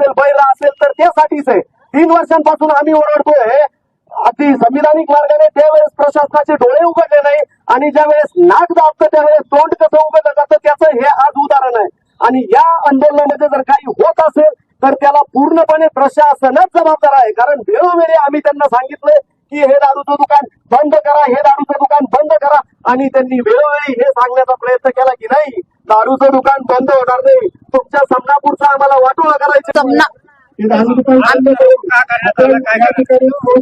असेल बैरा असेल तर त्यासाठीच आहे. 3 वर्षांपासून आम्ही ओरडतोय अगदी संविधानिक मार्गाने. त्यावेळेस प्रशासनाचे डोळे उघडले नाही आणि ज्या वेळेस नाक दाबतं त्यावेळेस तोंड कसं उघडलं जातं त्याचं हे आज उदाहरण आहे. आणि या आंदोलनामध्ये जर काही होत असेल तर त्याला पूर्णपणे प्रशासनच जबाबदार आहे. कारण वेळोवेळी आम्ही त्यांना सांगितलंय की हे दारूचं दुकान बंद करा, हे दारूचं दुकान बंद करा, आणि त्यांनी वेळोवेळी हे सांगण्याचा प्रयत्न केला की नाही दारूचं दुकान बंद होणार नाही, तुमच्या समनापूरचा आम्हाला वाटोळा करायचा.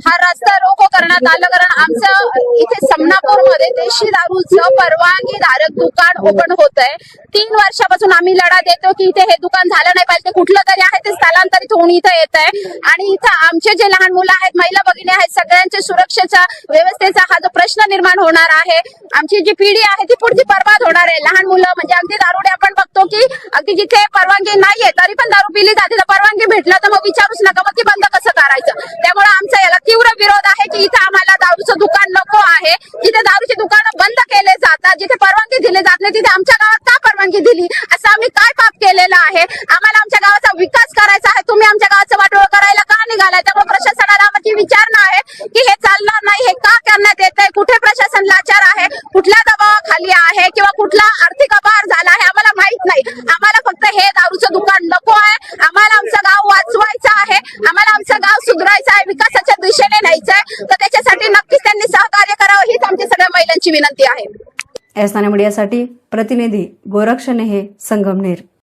हा रस्ता रोको करण्यात आलं कारण आमचं इथे समनापूर मध्ये देशी दारूचं परवानगीधारक दुकान ओपन होत आहे. 3 वर्षापासून आम्ही लढा देतो की इथे हे दुकान झालं नाही पाहिजे, कुठलं तरी आहे ते स्थलांतरित होऊन इथं येत आहे. आणि इथं आमचे जे लहान मुलं आहेत, महिला भगिनी आहेत, सगळ्यांच्या सुरक्षेचा व्यवस्थेचा हा जो प्रश्न निर्माण होणार आहे. आमची जी पिढी आहे ती पुढची बर्बाद होणार आहे. लहान मुलं म्हणजे अगदी दारुडे आपण बघतो की अगदी जिथे परवानगी नाहीये तरी पण दारू पिली जाते. तर परवानगी भेटला तर मग विचारूच नका मग ती बंद कसं करायचं. त्यामुळे आमचा याला तीव्र विरोध आहे की इथं आम्हाला दारूचं दुकान नको आहे. जिथे दारूची दुकानं बंद केले जातात, जिथे परवानगी दिली जात नाही, तिथे आमच्या गावात का परवानगी दिली? असं आम्ही काय पाप केलेलं आहे? आम्हाला आमच्या गावाचा विकास करायचा आहे, तुम्ही आमच्या गावाचं वाटोळं करायला का निघालाय? त्यामुळे प्रशासनाला आमची विचारणा आहे की हे चालणार नाही, हे का करण्यात येत आहे? कुठे प्रशासन लाचार आहे, कुठल्या दबावाखाली आहे किंवा कुठला आर्थिक अभाव झाला आहे आम्हाला माहित नाही. आम्हाला फक्त हे दारूचं दुकान नको आहे. आम्हाला आमचं गाव वाचवायचं आहे, आम्हाला आमचं गाव सुधारायचं आहे, विकासाच्या दिशेने न्यायचं आहे. तर त्याच्यासाठी नक्कीच त्यांनी सहकार्य करावं हीच आमची सगळ्या महिलांची विनंती आहे. स्थानिक मीडियासाठी प्रतिनिधी गोरक्ष नेहे, संगमनेर.